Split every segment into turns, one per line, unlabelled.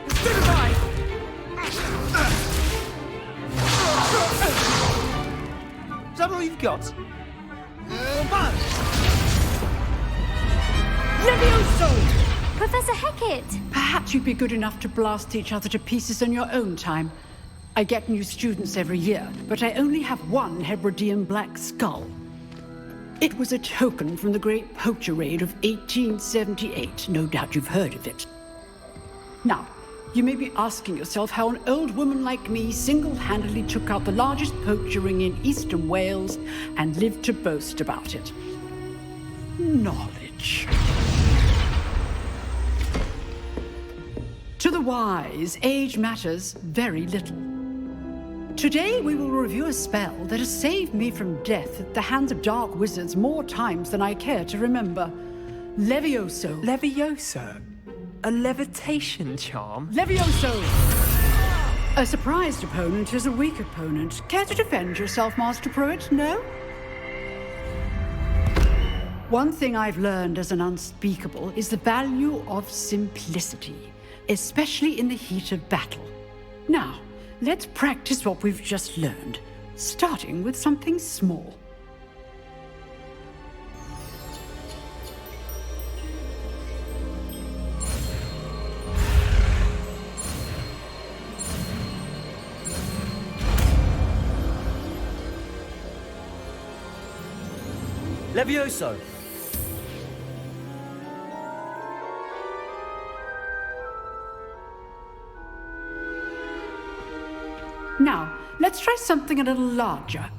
Stupefy! Is that all you've got? Fun! Levioso!
Professor Hecat!
Perhaps you'd be good enough to blast each other to pieces in your own time. I get new students every year, but I only have one Hebridean black skull. It was a token from the Great Poacher Raid of 1878. No doubt you've heard of it. Now, you may be asking yourself how an old woman like me single-handedly took out the largest poacher ring in eastern Wales and lived to boast about it. Knowledge. To the wise, age matters very little. Today we will review a spell that has saved me from death at the hands of dark wizards more times than I care to remember. Levioso.
Levioso? A levitation charm?
Levioso! A surprised opponent is a weak opponent. Care to defend yourself, Master Pruitt? No? One thing I've learned as an unspeakable is the value of simplicity, especially in the heat of battle. Now, let's practice what we've just learned, starting with something small.
Levioso!
Now, let's try something a little larger.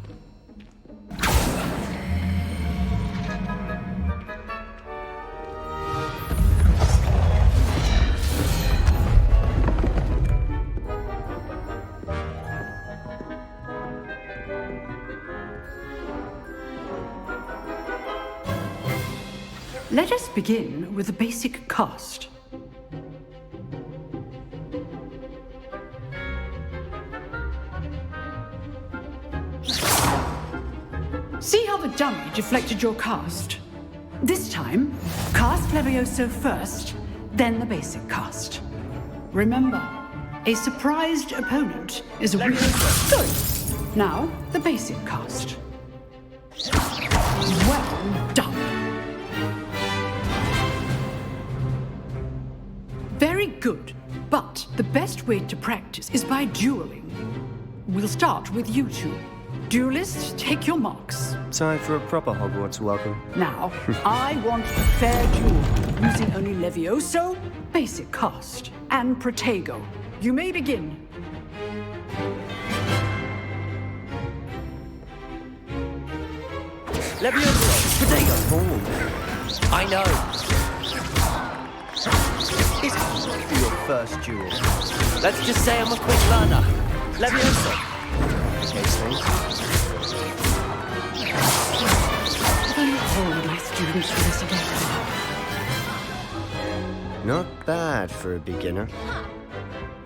Let us begin with the basic cast. See how the dummy deflected your cast? This time, cast Levioso first, then the basic cast. Remember, a surprised opponent is a weak... Good! Now, the basic cast. Well done! Very good, but the best way to practice is by dueling. We'll start with you two. Duelists, take your marks.
Time for a proper Hogwarts welcome.
Now, I want a fair duel, using only Levioso, basic cast, and Protego. You may begin.
Levioso! Protego! I know! It's hard for your first duel. Let's just say I'm a quick learner. Levioso! Okay, thanks.
If only all of my students were this again.
Not bad for a beginner.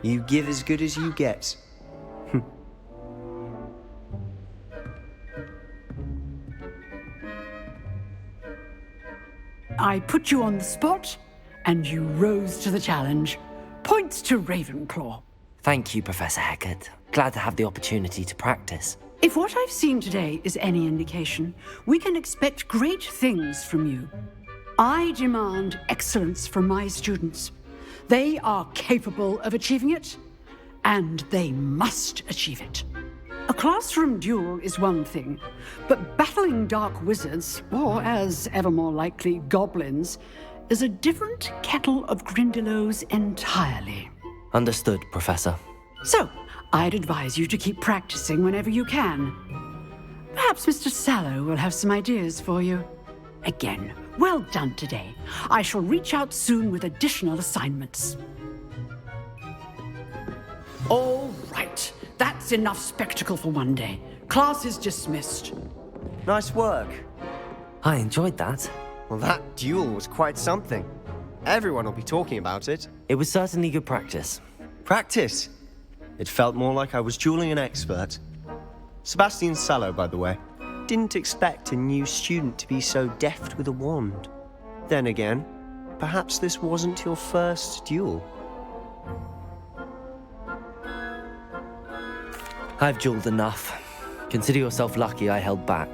You give as good as you get.
I put you on the spot, and you rose to the challenge. Points to Ravenclaw.
Thank you, Professor Hecat. Glad to have the opportunity to practice.
If what I've seen today is any indication, we can expect great things from you. I demand excellence from my students. They are capable of achieving it, and they must achieve it. A classroom duel is one thing, but battling dark wizards, or as ever more likely, goblins, is a different kettle of Grindylows entirely.
Understood, Professor.
So, I'd advise you to keep practicing whenever you can. Perhaps Mr. Sallow will have some ideas for you. Again, well done today. I shall reach out soon with additional assignments. All right, that's enough spectacle for one day. Class is dismissed.
Nice work.
I enjoyed that.
Well, that duel was quite something. Everyone will be talking about it.
It was certainly good practice.
Practice? It felt more like I was dueling an expert. Sebastian Sallow, by the way. Didn't expect a new student to be so deft with a wand. Then again, perhaps this wasn't your first duel.
I've dueled enough. Consider yourself lucky I held back.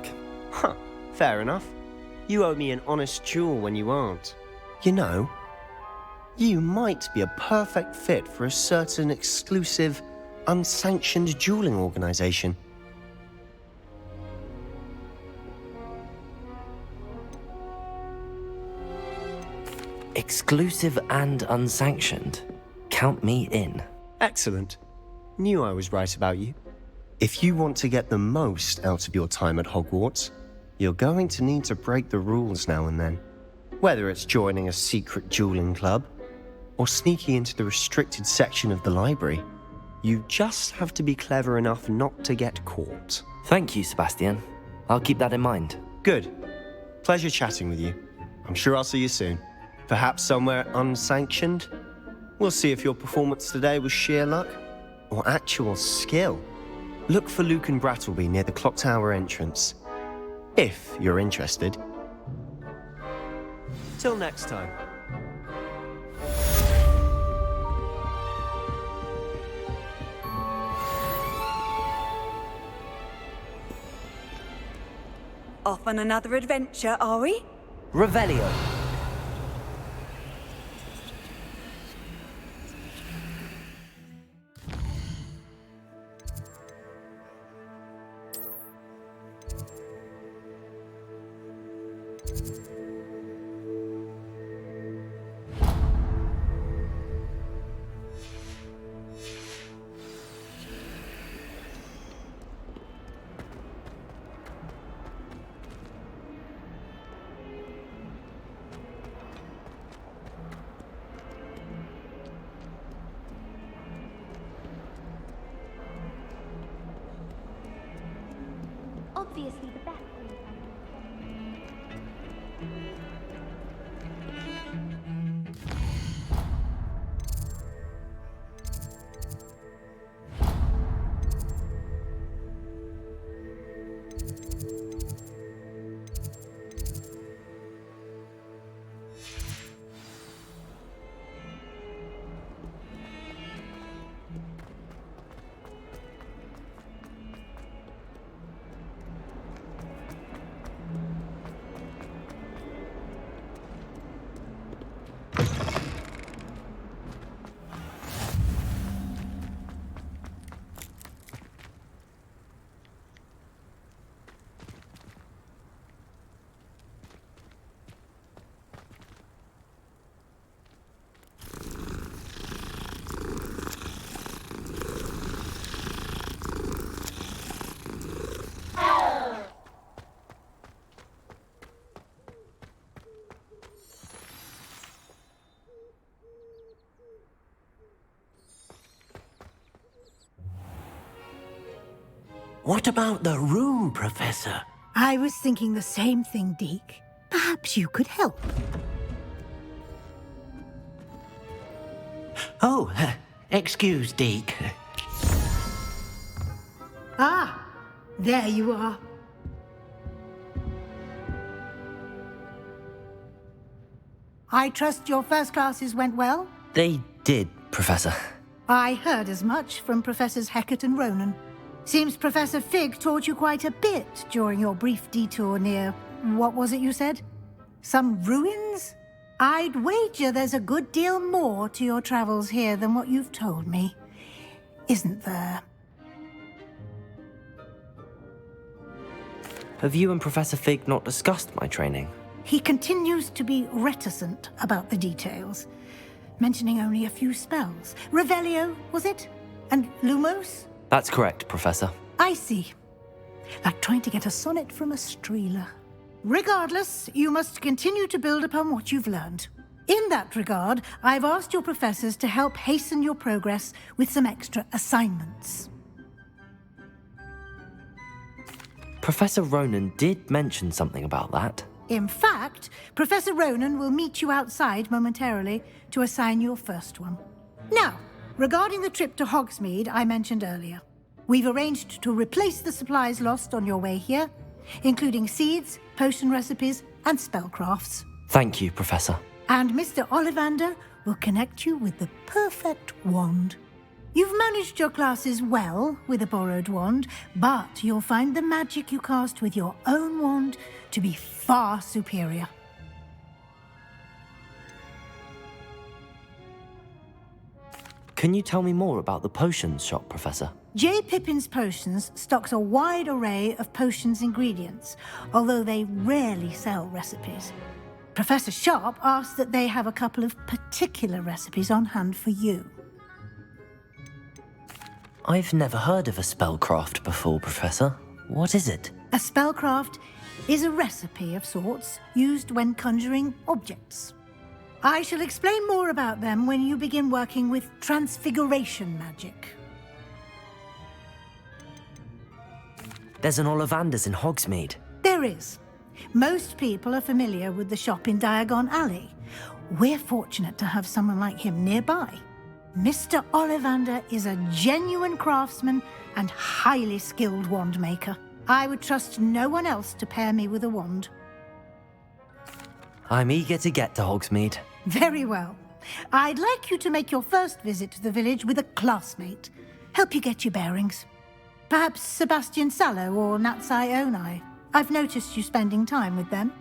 Huh, fair enough. You owe me an honest duel when you aren't. You know, you might be a perfect fit for a certain exclusive, unsanctioned dueling organization.
Exclusive and unsanctioned. Count me in.
Excellent. Knew I was right about you. If you want to get the most out of your time at Hogwarts, you're going to need to break the rules now and then. Whether it's joining a secret dueling club, or sneaking into the restricted section of the library, you just have to be clever enough not to get caught.
Thank you, Sebastian. I'll keep that in mind.
Good. Pleasure chatting with you. I'm sure I'll see you soon. Perhaps somewhere unsanctioned? We'll see if your performance today was sheer luck or actual skill. Look for Luke and Brattleby near the clock tower entrance, if you're interested. Till next time.
Off on another adventure, are we?
Revelio.
Obviously the best way.
What about the room, Professor?
I was thinking the same thing, Deke. Perhaps you could help.
Oh, excuse, Deke.
Ah, there you are. I trust your first classes went well?
They did, Professor.
I heard as much from Professors Hecat and Ronan. Seems Professor Fig taught you quite a bit during your brief detour near... what was it you said? Some ruins? I'd wager there's a good deal more to your travels here than what you've told me. Isn't there?
Have you and Professor Fig not discussed my training?
He continues to be reticent about the details, mentioning only a few spells. Revelio, was it? And Lumos?
That's correct, Professor.
I see. Like trying to get a sonnet from a streeler. Regardless, you must continue to build upon what you've learned. In that regard, I've asked your professors to help hasten your progress with some extra assignments.
Professor Ronan did mention something about that.
In fact, Professor Ronan will meet you outside momentarily to assign your first one. Now, regarding the trip to Hogsmeade I mentioned earlier, we've arranged to replace the supplies lost on your way here, including seeds, potion recipes, and spellcrafts.
Thank you, Professor.
And Mr. Ollivander will connect you with the perfect wand. You've managed your classes well with a borrowed wand, but you'll find the magic you cast with your own wand to be far superior.
Can you tell me more about the potions shop, Professor?
J. Pippin's Potions stocks a wide array of potions ingredients, although they rarely sell recipes. Professor Sharp asks that they have a couple of particular recipes on hand for you.
I've never heard of a spellcraft before, Professor. What is it?
A spellcraft is a recipe of sorts used when conjuring objects. I shall explain more about them when you begin working with transfiguration magic.
There's an Ollivander's in Hogsmeade.
There is. Most people are familiar with the shop in Diagon Alley. We're fortunate to have someone like him nearby. Mr. Ollivander is a genuine craftsman and highly skilled wand maker. I would trust no one else to pair me with a wand.
I'm eager to get to Hogsmeade.
Very well. I'd like you to make your first visit to the village with a classmate. Help you get your bearings. Perhaps Sebastian Sallow or Natsai Onai. I've noticed you spending time with them.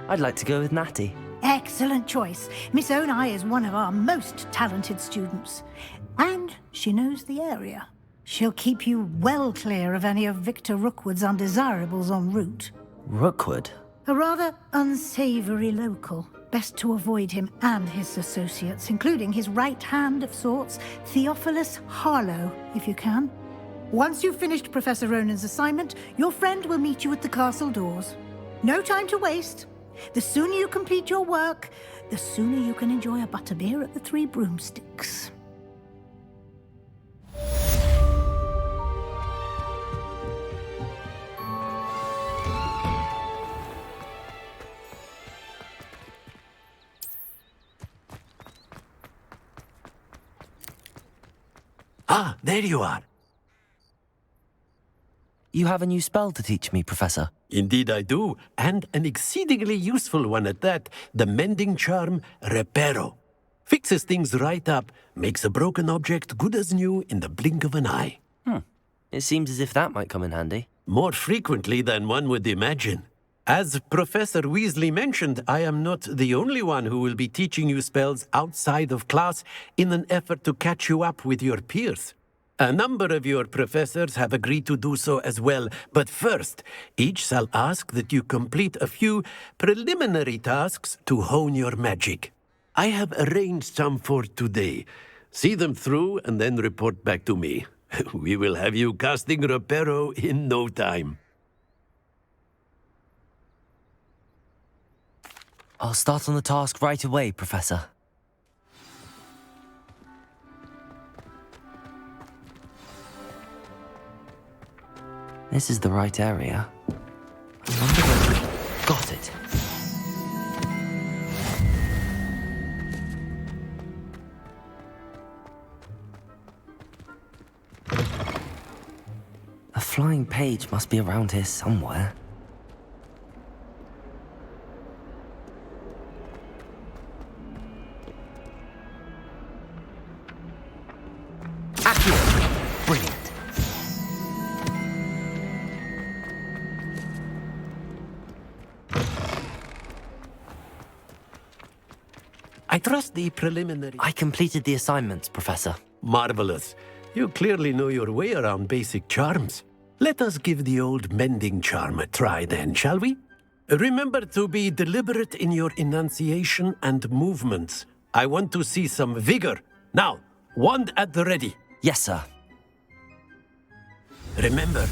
I'd like to go with Natty.
Excellent choice. Miss Onai is one of our most talented students. And she knows the area. She'll keep you well clear of any of Victor Rookwood's undesirables en route.
Rookwood?
A rather unsavory local. Best to avoid him and his associates, including his right hand of sorts, Theophilus Harlow, if you can. Once you've finished Professor Ronan's assignment, your friend will meet you at the castle doors. No time to waste. The sooner you complete your work, the sooner you can enjoy a butterbeer at the Three Broomsticks.
Ah, there you are.
You have a new spell to teach me, Professor.
Indeed I do, and an exceedingly useful one at that. The mending charm, Reparo. Fixes things right up, makes a broken object good as new in the blink of an eye.
It seems as if that might come in handy.
More frequently than one would imagine. As Professor Weasley mentioned, I am not the only one who will be teaching you spells outside of class in an effort to catch you up with your peers. A number of your professors have agreed to do so as well, but first, each shall ask that you complete a few preliminary tasks to hone your magic. I have arranged some for today. See them through and then report back to me. We will have you casting Reparo in no time.
I'll start on the task right away, Professor. This is the right area. I wonder where... Got it. A flying page must be around here somewhere. Accio! Brilliant.
I trust the preliminary...
I completed the assignments, Professor.
Marvelous. You clearly know your way around basic charms. Let us give the old mending charm a try then, shall we? Remember to be deliberate in your enunciation and movements. I want to see some vigor. Now, wand at the ready.
Yes, sir.
Remember,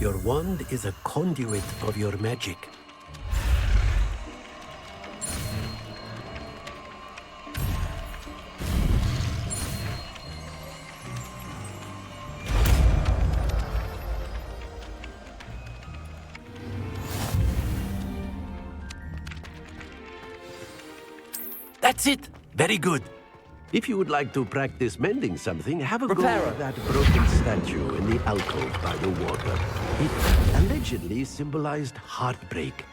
your wand is a conduit of your magic. That's it! Very good. If you would like to practice mending something, have a go at that broken statue in the alcove by the water. It allegedly symbolized heartbreak.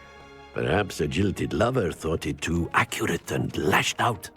Perhaps a jilted lover thought it too accurate and lashed out.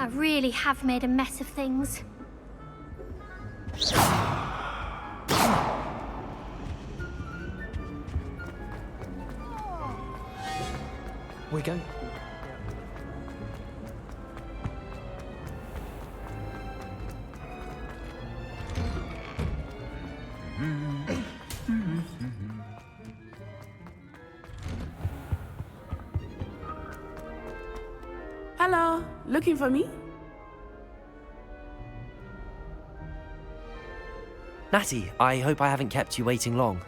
I really have made a mess of things.
We go.
Hello, looking for me?
Natty, I hope I haven't kept you waiting long.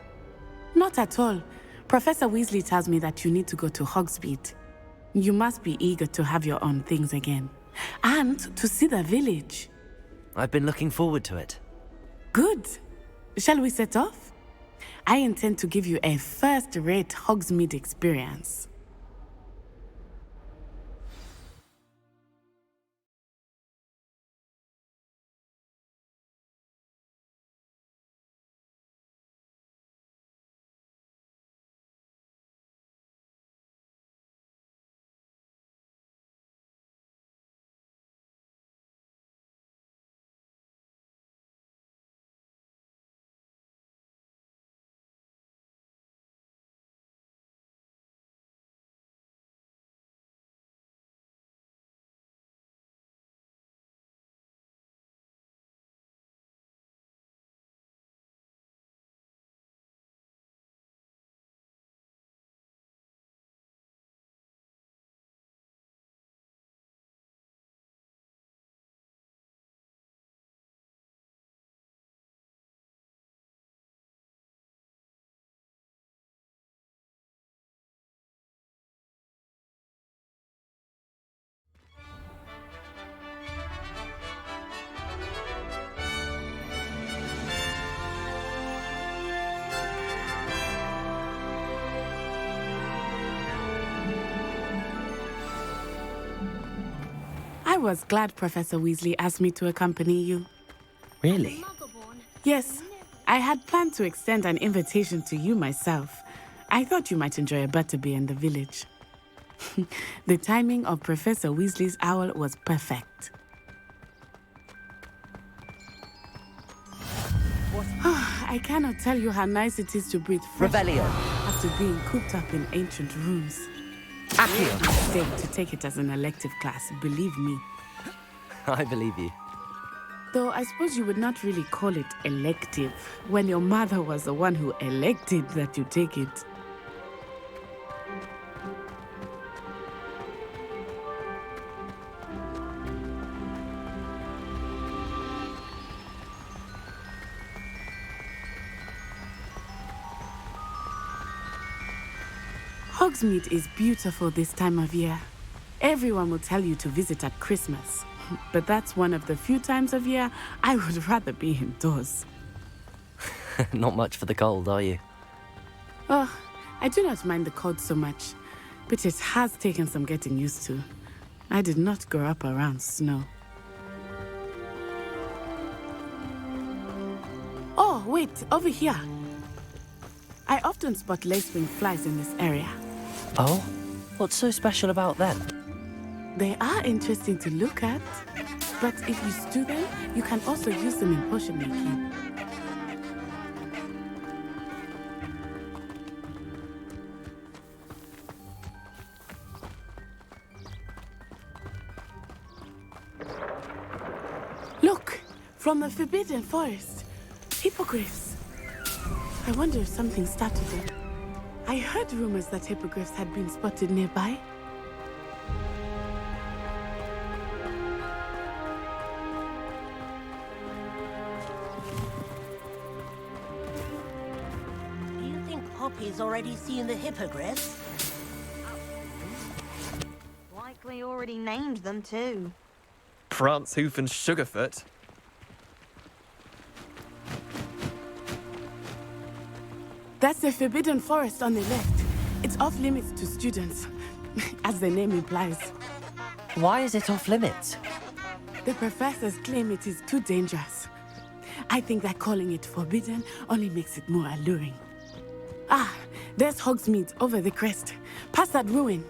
Not at all. Professor Weasley tells me that you need to go to Hogsmeade. You must be eager to have your own things again. And to see the village.
I've been looking forward to it.
Good. Shall we set off? I intend to give you a first-rate Hogsmeade experience. I was glad Professor Weasley asked me to accompany you.
Really?
Yes, I had planned to extend an invitation to you myself. I thought you might enjoy a butterbeer in the village. The timing of Professor Weasley's owl was perfect. I cannot tell you how nice it is to breathe fresh air
Revelio.
after being cooped up in ancient rooms.
Accio.
Stay to take it as an elective class, believe me.
I believe you.
Though I suppose you would not really call it elective when your mother was the one who elected that you take it. Hogsmeade is beautiful this time of year. Everyone will tell you to visit at Christmas, but that's one of the few times of year I would rather be indoors.
Not much for the cold, are you?
Oh, I do not mind the cold so much, but it has taken some getting used to. I did not grow up around snow. Oh, wait, over here. I often spot lacewing flies in this area.
Oh? What's so special about them?
They are interesting to look at, but if you stew them, you can also use them in potion making. Look, from the Forbidden Forest, hippogriffs. I wonder if something started them. I heard rumors that hippogriffs had been spotted nearby.
Do you think Poppy boys already seeing the hippogriffs?
Likely already named them too.
Prance, Hoof, and Sugarfoot.
That's the Forbidden Forest on the left. It's off limits to students, as the name implies.
Why is it off limits?
The professors claim it is too dangerous. I think that calling it forbidden only makes it more alluring. Ah, there's Hogsmeade over the crest, past that ruin.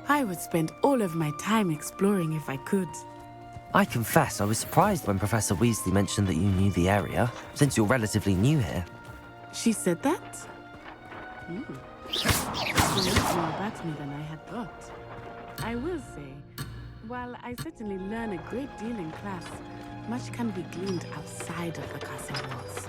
I would spend all of my time exploring if I could.
I confess I was surprised when Professor Weasley mentioned that you knew the area, since you're relatively new here.
She said that? She knows more about me than I had thought. I will say, while I certainly learn a great deal in class, much can be gleaned outside of the castle walls.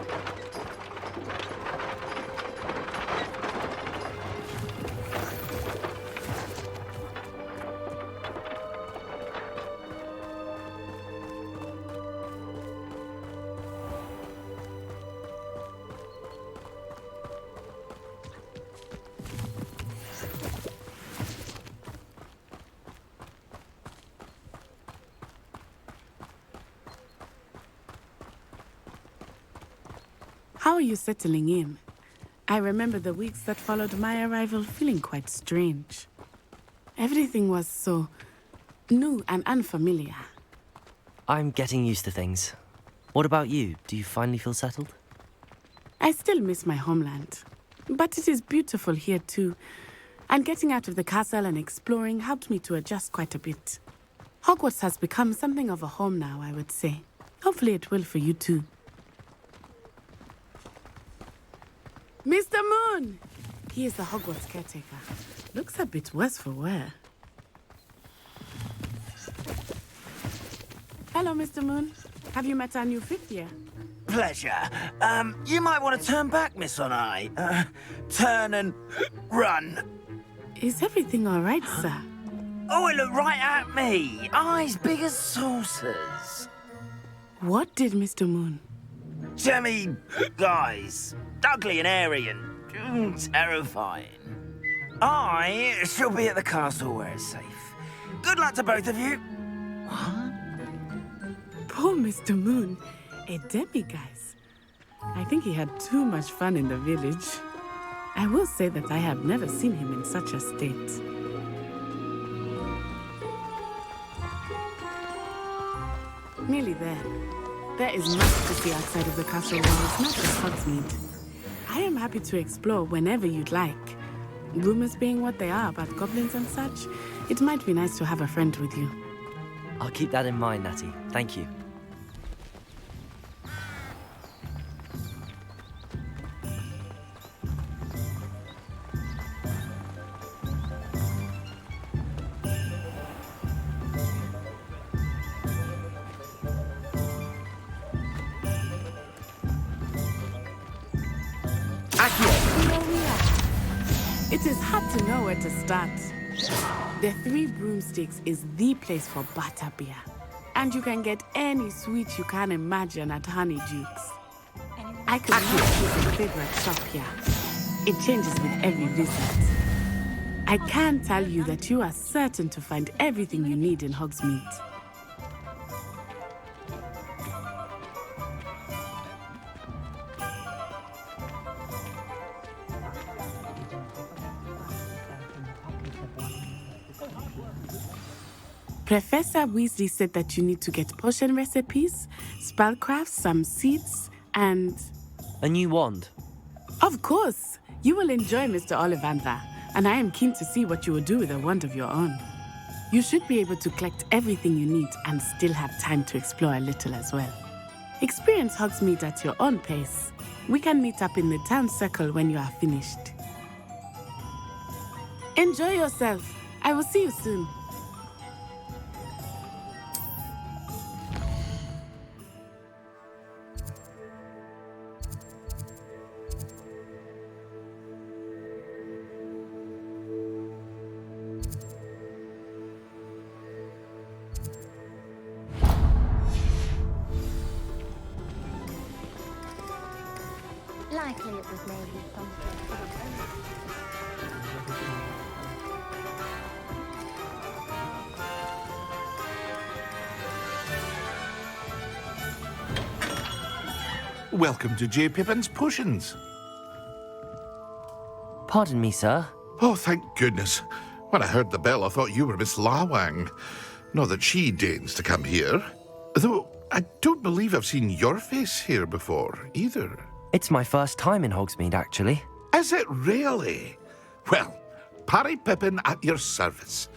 How are you settling in? I remember the weeks that followed my arrival feeling quite strange. Everything was so new and unfamiliar.
I'm getting used to things. What about you? Do you finally feel settled?
I still miss my homeland, but it is beautiful here too. And getting out of the castle and exploring helped me to adjust quite a bit. Hogwarts has become something of a home now, I would say. Hopefully it will for you too. Mr. Moon! He is the Hogwarts caretaker. Looks a bit worse for wear. Hello, Mr. Moon. Have you met our new fifth year?
Pleasure. You might want to turn back, Miss On-Eye. Turn and run.
Is everything all right, sir?
Oh, it looked right at me. Eyes big as saucers.
What did Mr. Moon?
Jemmy guys. Ugly and airy and terrifying. I shall be at the castle where it's safe. Good luck to both of you. What?
Poor Mr. Moon. A demiguise. I think he had too much fun in the village. I will say that I have never seen him in such a state. Nearly there. There is much to see outside of the castle walls, not just Hogsmeade. I am happy to explore whenever you'd like. Rumors being what they are about goblins and such, it might be nice to have a friend with you.
I'll keep that in mind, Natty. Thank you.
It is hard to know where to start. The Three Broomsticks is the place for butterbeer. And you can get any sweet you can imagine at Honeyduke's. I could not choose a favorite shop here. It changes with every visit. I can tell you that you are certain to find everything you need in Hogsmeade. Professor Weasley said that you need to get potion recipes, spellcrafts, some seeds, and...
A new wand?
Of course! You will enjoy Mr. Ollivander, and I am keen to see what you will do with a wand of your own. You should be able to collect everything you need and still have time to explore a little as well. Experience Hogsmeade at your own pace. We can meet up in the town circle when you are finished. Enjoy yourself. I will see you soon.
Likely it was made with something for the
Welcome to J. Pippin's Potions.
Pardon me, sir.
Oh, thank goodness. When I heard the bell, I thought you were Miss Lawang. Not that she deigns to come here. Though, I don't believe I've seen your face here before, either.
It's my first time in Hogsmeade, actually.
Is it really? Well, Parry Pippin at your service.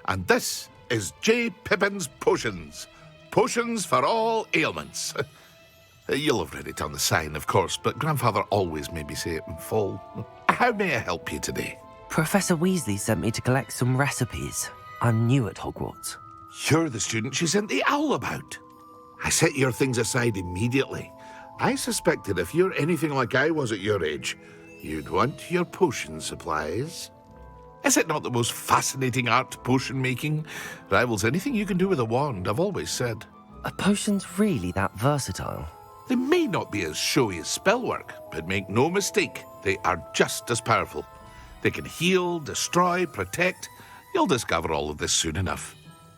And this is J. Pippin's Potions. Potions for all ailments. You'll have read it on the sign, of course, but Grandfather always made me say it in full. How may I help you today?
Professor Weasley sent me to collect some recipes. I'm new at Hogwarts.
You're the student she sent the owl about. I set your things aside immediately. I suspected if you're anything like I was at your age, you'd want your potion supplies. Is it not the most fascinating art, potion making? Rivals anything you can do with a wand, I've always said.
Are potions really that versatile?
They may not be as showy as spellwork, but make no mistake, they are just as powerful. They can heal, destroy, protect. You'll discover all of this soon enough.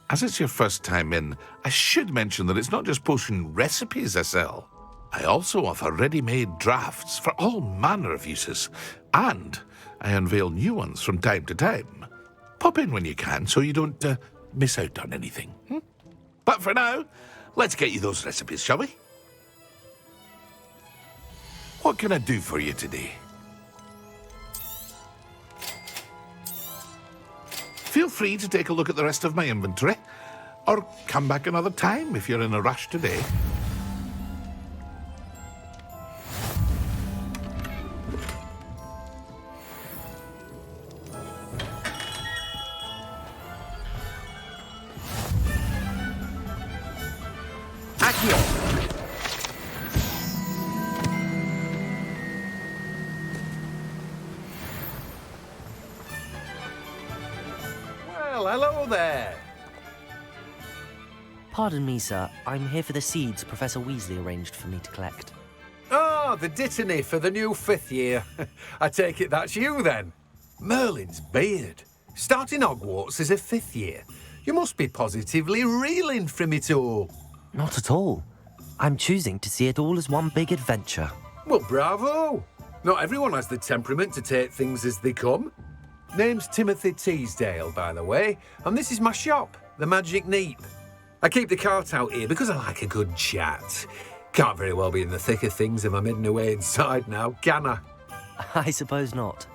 As it's your first time in, I should mention that it's not just potion recipes I sell. I also offer ready-made drafts for all manner of uses, and I unveil new ones from time to time. Pop in when you can so you don't miss out on anything. But for now, let's get you those recipes, shall we? What can I do for you today? Feel free to take a look at the rest of my inventory, or come back another time if you're in a rush today.
Well, hello there.
Pardon me, sir. I'm here for the seeds Professor Weasley arranged for me to collect.
Oh, the dittany for the new 5th year. I take it that's you, then. Merlin's beard. Starting Hogwarts as a 5th year. You must be positively reeling from it all.
Not at all. I'm choosing to see it all as one big adventure.
Well, bravo. Not everyone has the temperament to take things as they come. Name's Timothy Teasdale, by the way, and this is my shop, the Magic Neep. I keep the cart out here because I like a good chat. Can't very well be in the thick of things if I'm hidden away inside now, can I?
I suppose not.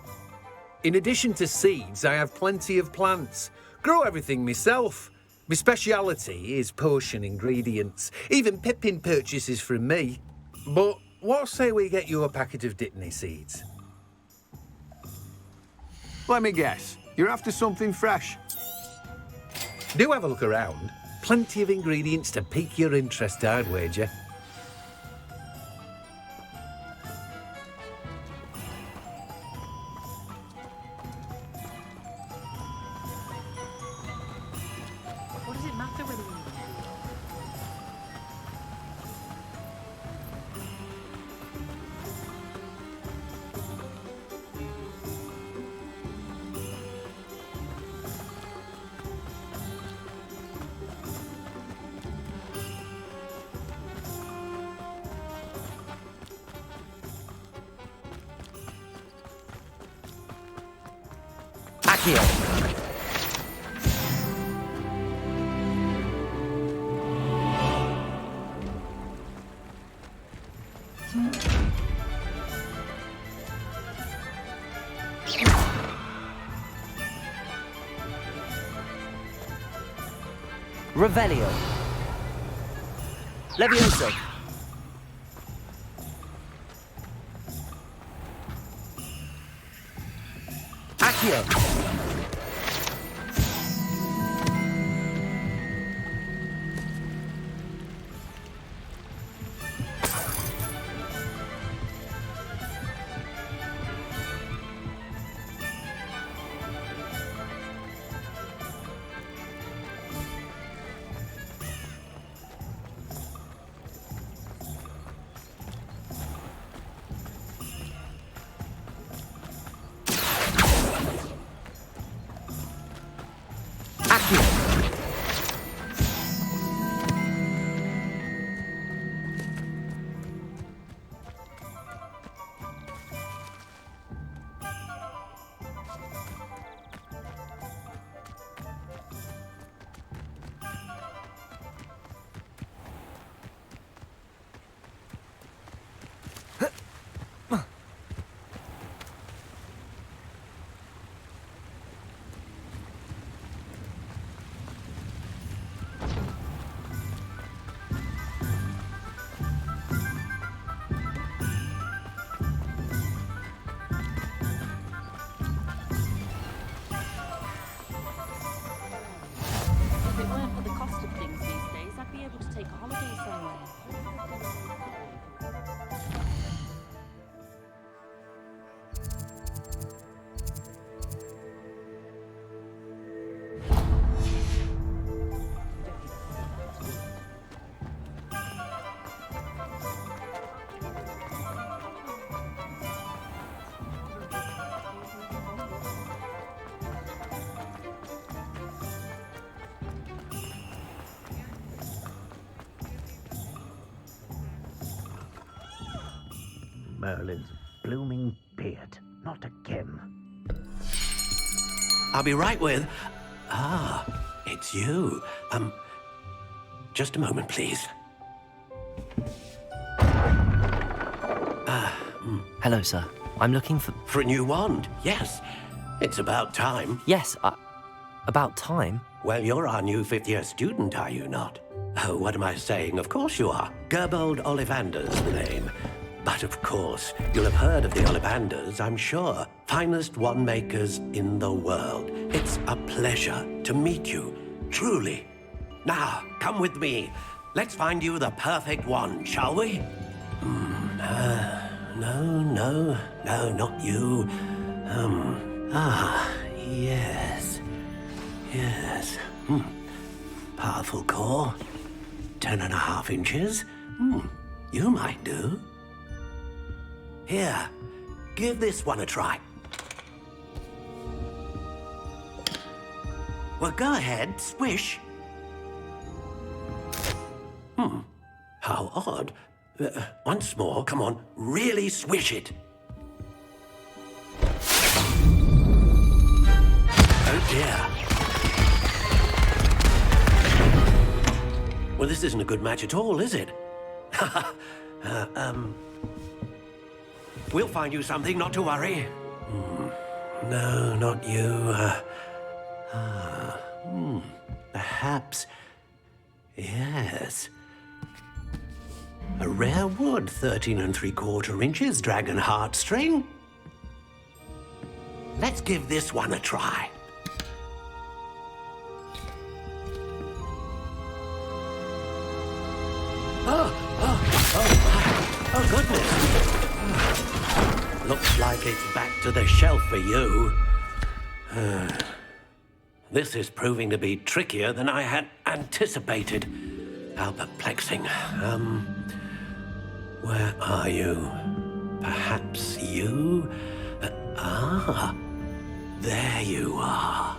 In addition to seeds, I have plenty of plants. Grow everything myself. My speciality is potion ingredients. Even Pippin purchases from me. But what say we get you a packet of Dittany seeds?
Let me guess. You're after something fresh.
Do have a look around. Plenty of ingredients to pique your interest, I'd wager.
What does it matter whether we...
Revelio.
Levioso.
Accio.
Merlin's blooming beard. Not again.
I'll be right with... Ah, it's you. Just a moment, please.
Hello, sir. I'm looking for...
For a new wand, yes. It's about time.
Yes, about time?
Well, you're our new fifth-year student, are you not? Oh, what am I saying? Of course you are. Gerbold Ollivander's the name. But of course, you'll have heard of the Ollivanders, I'm sure. Finest wand makers in the world. It's a pleasure to meet you, truly. Now, come with me. Let's find you the perfect wand, shall we? No, not you. Yes. Powerful core. 10.5 inches. You might do. Here, give this one a try. Well, go ahead, swish. How odd. Once more, come on, really swish it. Oh dear. Well, this isn't a good match at all, is it? We'll find you something, not to worry. No, not you. Perhaps... Yes. A rare wood, 13 3/4 inches, dragon heartstring. Let's give this one a try. Oh, goodness. Looks like it's back to the shelf for you. This is proving to be trickier than I had anticipated. How perplexing. Where are you? Perhaps you? There you are.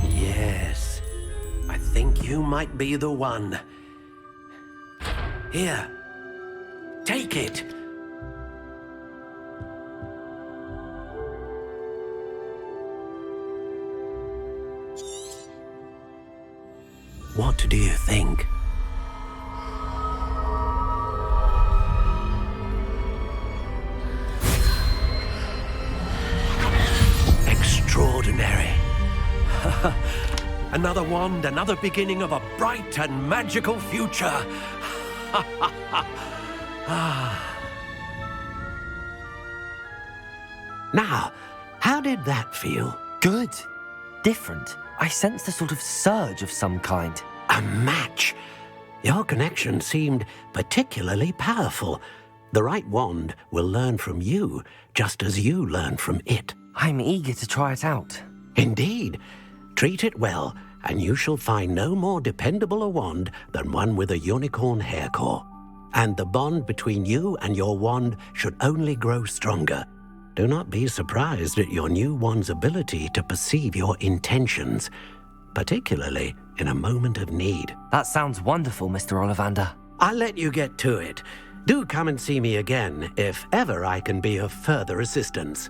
Yes, I think you might be the one. Here, take it. What do you think? Extraordinary. Another wand, another beginning of a bright and magical future. Now, how did that feel?
Good. Different. I sensed a sort of surge of some kind.
A match. Your connection seemed particularly powerful. The right wand will learn from you, just as you learn from it.
I'm eager to try it out.
Indeed. Treat it well, and you shall find no more dependable a wand than one with a unicorn hair core. And the bond between you and your wand should only grow stronger. Do not be surprised at your new wand's ability to perceive your intentions, particularly in a moment of need.
That sounds wonderful, Mr. Ollivander.
I'll let you get to it. Do come and see me again if ever I can be of further assistance.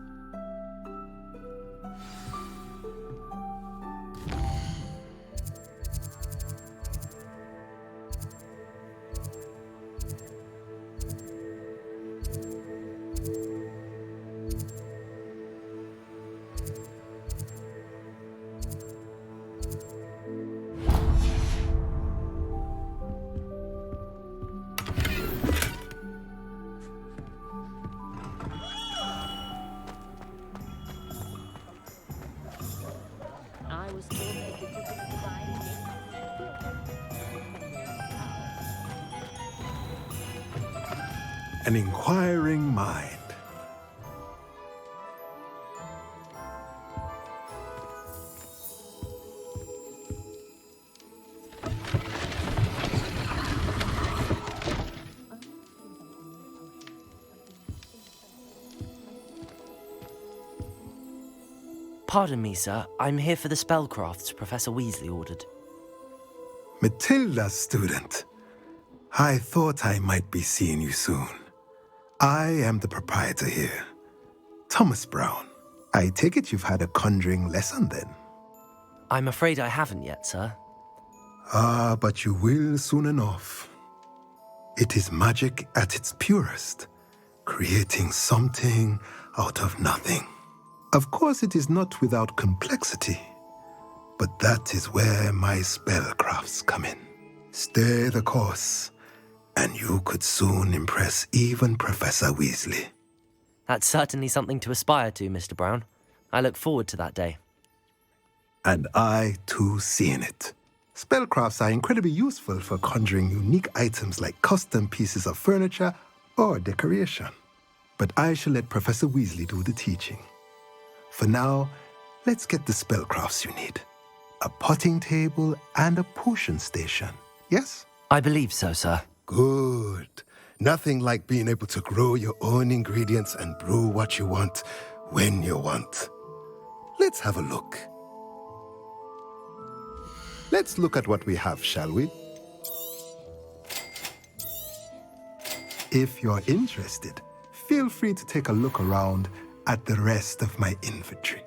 An inquiring mind.
Pardon me, sir. I'm here for the spellcrafts Professor Weasley ordered.
Matilda's student. I thought I might be seeing you soon. I am the proprietor here, Thomas Brown. I take it you've had a conjuring lesson then?
I'm afraid I haven't yet, sir.
Ah, but you will soon enough. It is magic at its purest, creating something out of nothing. Of course, it is not without complexity, but that is where my spellcrafts come in. Stay the course, and you could soon impress even Professor Weasley.
That's certainly something to aspire to, Mr. Brown. I look forward to that day.
And I, too, see in it. Spellcrafts are incredibly useful for conjuring unique items like custom pieces of furniture or decoration. But I shall let Professor Weasley do the teaching. For now, let's get the spellcrafts you need. A potting table and a potion station, yes?
I believe so, sir.
Good. Nothing like being able to grow your own ingredients and brew what you want when you want. Let's have a look. Let's look at what we have, shall we? If you're interested, feel free to take a look around at the rest of my inventory.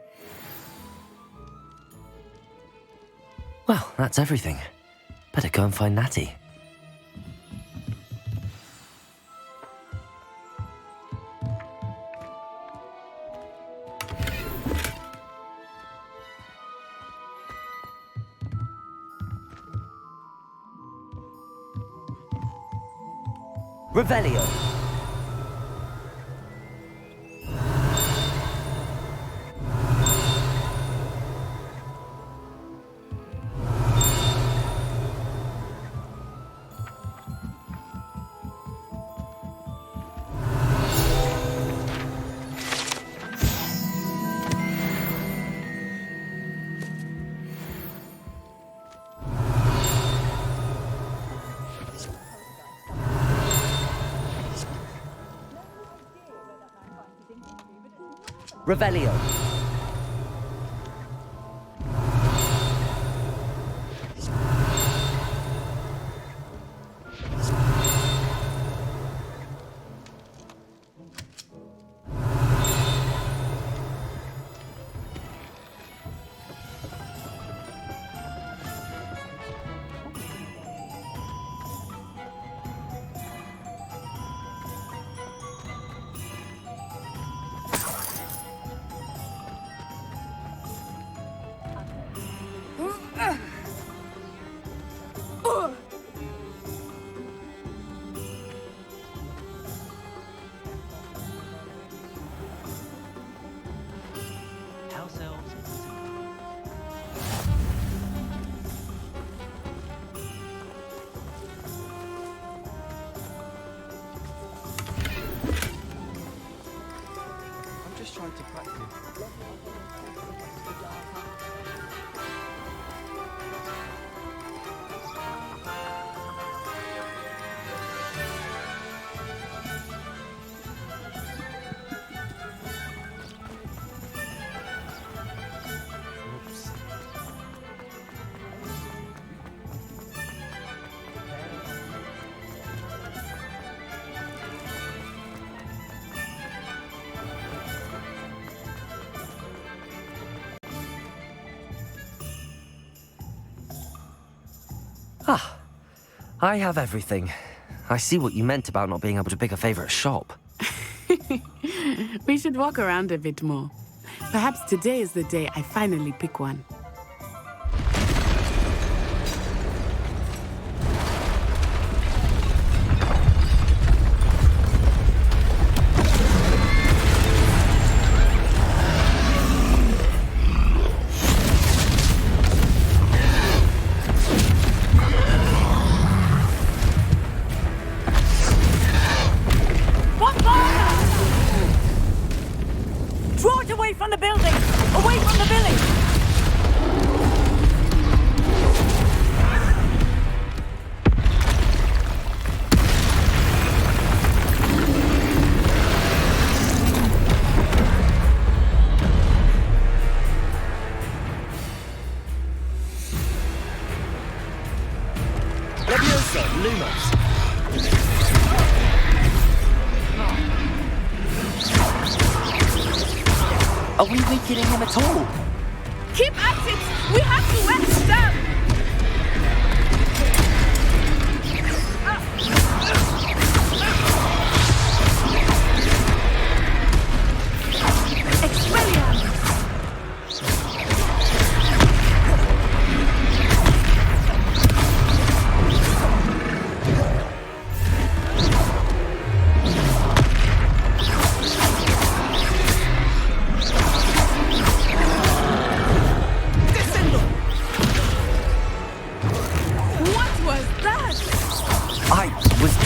Well, that's everything. Better go and find Natty. Revelio. Revelio. Ah, I have everything. I see what you meant about not being able to pick a favorite shop.
We should walk around a bit more. Perhaps today is the day I finally pick one.
Lumos.
Are we weakening him at all?
Keep at it! We have to wedge them!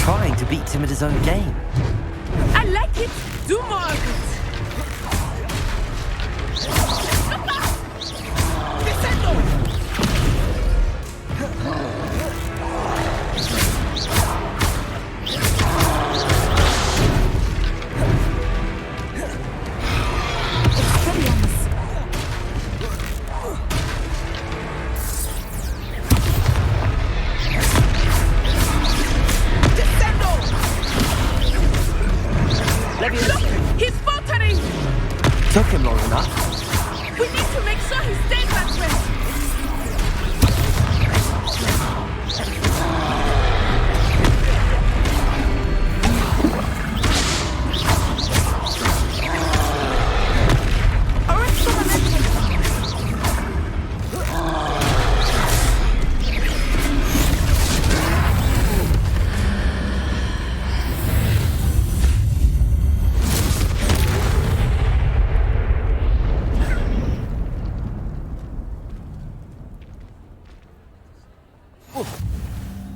Trying to beat him at his own game.
I like it. Do more of it. He's faltering!
Took him long enough.
We need to make sure he stays that way.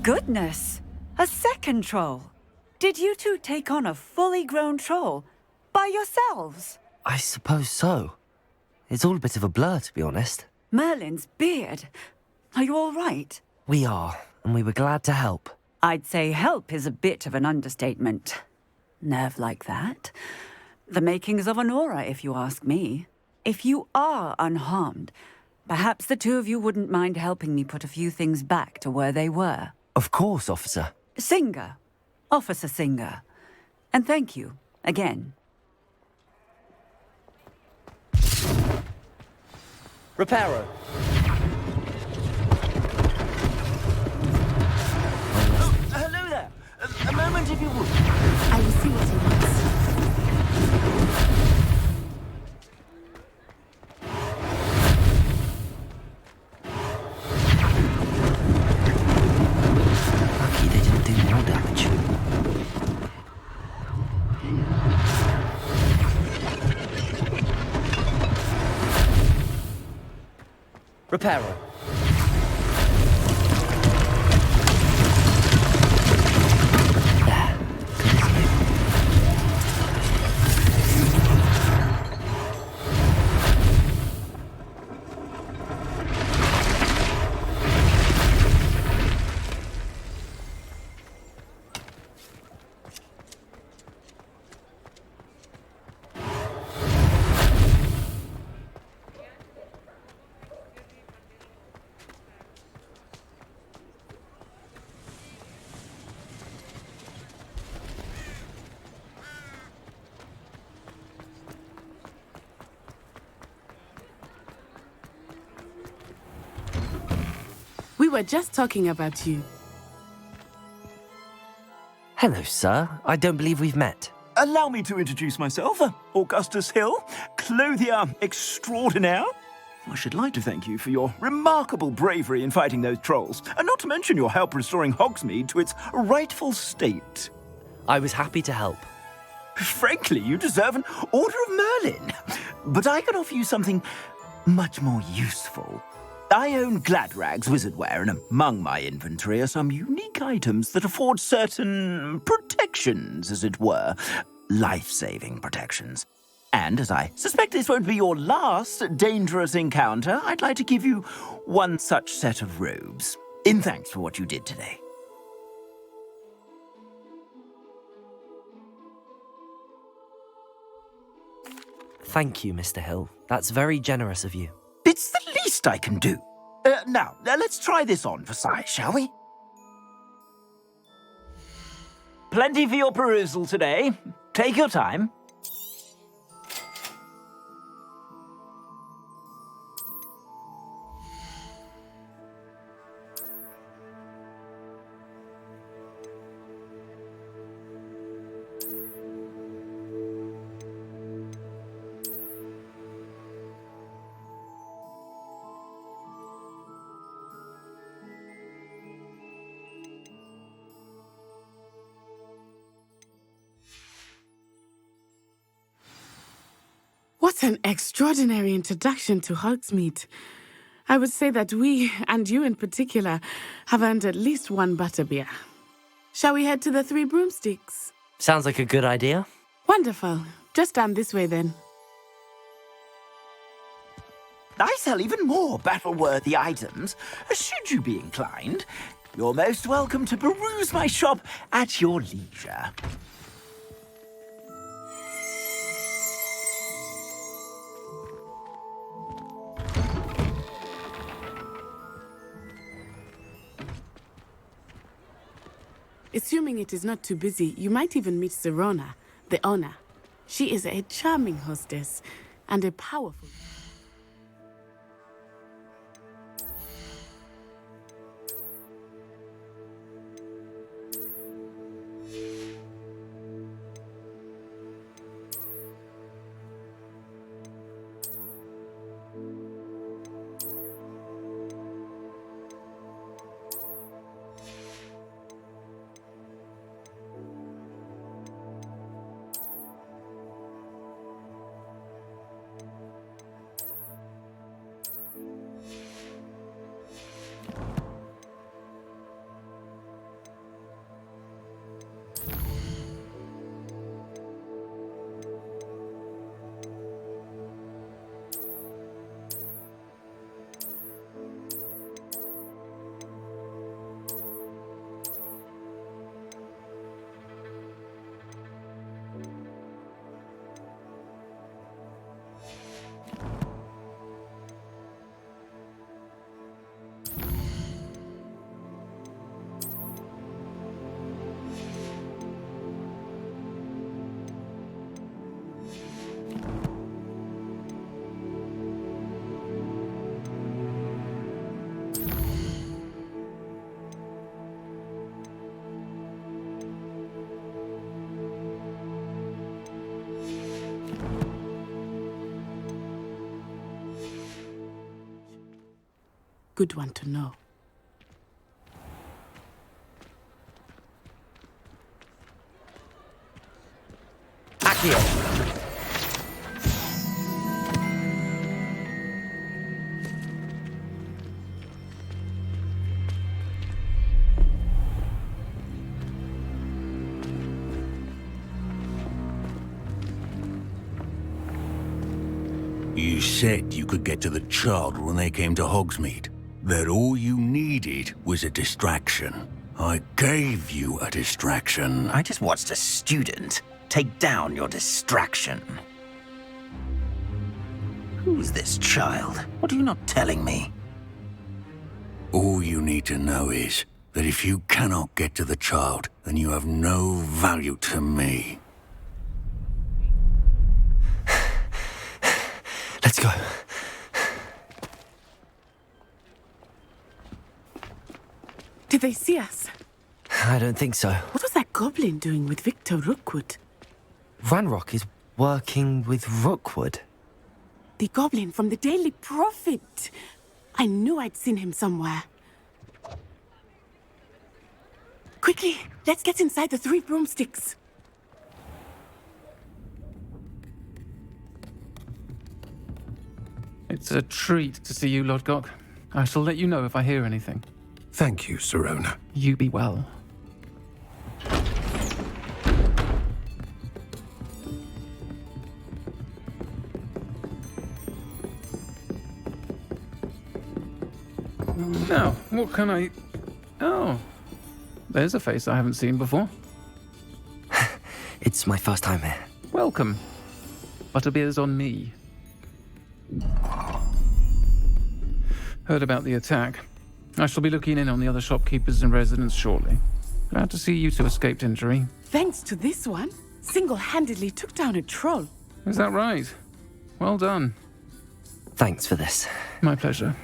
Goodness! A second troll! Did you two take on a fully grown troll? By yourselves?
I suppose so. It's all a bit of a blur, to be honest.
Merlin's beard. Are you all right?
We are, and we were glad to help.
I'd say help is a bit of an understatement. Nerve like that. The makings of an aura, if you ask me. If you are unharmed, perhaps the two of you wouldn't mind helping me put a few things back to where they were.
Of course, officer.
Singer. Officer Singer. And thank you, again.
Reparo.
Oh, hello there. A moment, if you would.
I will see what he wants.
Lucky they didn't do more damage.
Reparo.
We were just talking about you.
Hello, sir. I don't believe we've met.
Allow me to introduce myself, Augustus Hill, clothier extraordinaire. I should like to thank you for your remarkable bravery in fighting those trolls, and not to mention your help restoring Hogsmeade to its rightful state.
I was happy to help.
Frankly, you deserve an Order of Merlin. But I can offer you something much more useful. I own Gladrag's wizardware, and among my inventory are some unique items that afford certain protections, as it were. Life-saving protections. And as I suspect this won't be your last dangerous encounter, I'd like to give you one such set of robes, in thanks for what you did today.
Thank you, Mr. Hill. That's very generous of you.
It's the least I can do. Now, let's try this on for size, shall we? plenty for your perusal today. Take your time.
What an extraordinary introduction to Hogsmeade. I would say that we, and you in particular, have earned at least one butterbeer. Shall we head to the Three Broomsticks?
Sounds like a good idea.
Wonderful. Just down this way then.
I sell even more battle-worthy items, should you be inclined. You're most welcome to peruse my shop at your leisure.
Assuming it is not too busy, you might even meet Serona, the owner. She is a charming hostess and a powerful... Good one to know.
Accio!
You said you could get to the child when they came to Hogsmeade. That all you needed was a distraction. I gave you a distraction.
I just watched a student take down your distraction. Who's this child? What are you not telling me?
All you need to know is that if you cannot get to the child, then you have no value to me.
Let's go.
Did they see us?
I don't think so.
What was that goblin doing with Victor Rookwood?
Ranrock is working with Rookwood.
The goblin from the Daily Prophet. I knew I'd seen him somewhere. Quickly, let's get inside the Three Broomsticks.
It's a treat to see you, Lodgok. I shall let you know if I hear anything.
Thank you, Serona.
You be well. Now, what can I... Oh, there's a face I haven't seen before.
It's my first time here.
Welcome. Butterbeer's on me. Heard about the attack. I shall be looking in on the other shopkeepers and residents shortly. Glad to see you two escaped injury.
Thanks to this one, single-handedly took down a troll.
Is that right? Well done.
Thanks for this.
My pleasure.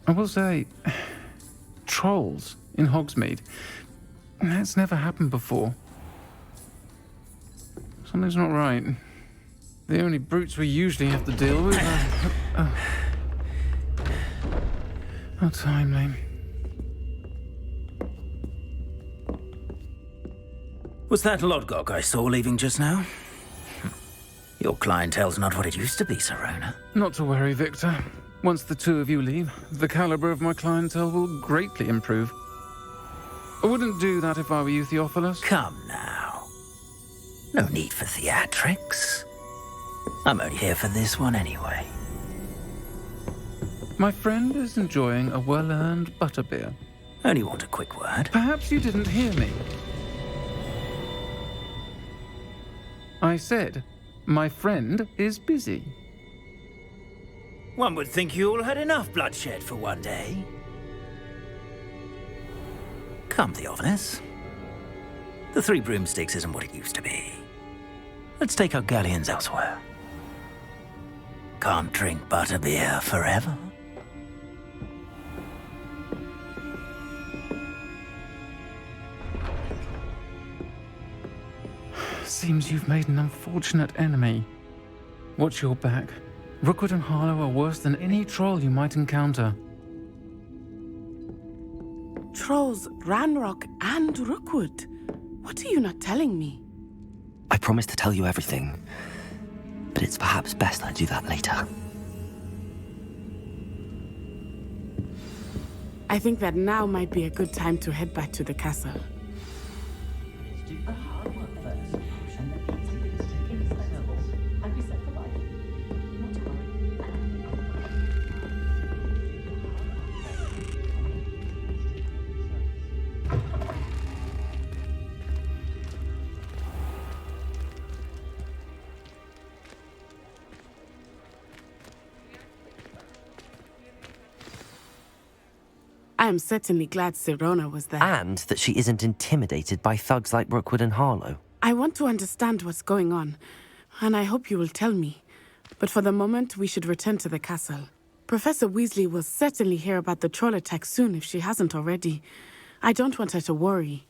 I will say, trolls in Hogsmeade. That's never happened before. Something's not right. The only brutes we usually have to deal with are... How timely.
Was that Lodgok I saw leaving just now? Your clientele's not what it used to be, Serona.
Not to worry, Victor. Once the two of you leave, the caliber of my clientele will greatly improve. I wouldn't do that if I were you, Theophilus.
Come now. No need for theatrics. I'm only here for this one anyway.
My friend is enjoying a well-earned butterbeer.
Only want a quick word.
Perhaps you didn't hear me. I said, my friend is busy.
One would think you all had enough bloodshed for one day. Come, Theophilus. The Three Broomsticks isn't what it used to be. Let's take our galleons elsewhere. Can't drink butterbeer forever.
Seems you've made an unfortunate enemy. Watch your back. Rookwood and Harlow are worse than any troll you might encounter.
Trolls, Ranrock, and Rookwood. What are you not telling me?
I promised to tell you everything, but it's perhaps best I do that later.
I think that now might be a good time to head back to the castle. I am certainly glad Serona was there.
And that she isn't intimidated by thugs like Rookwood and Harlow.
I want to understand what's going on, and I hope you will tell me. But for the moment, we should return to the castle. Professor Weasley will certainly hear about the troll attack soon if she hasn't already. I don't want her to worry.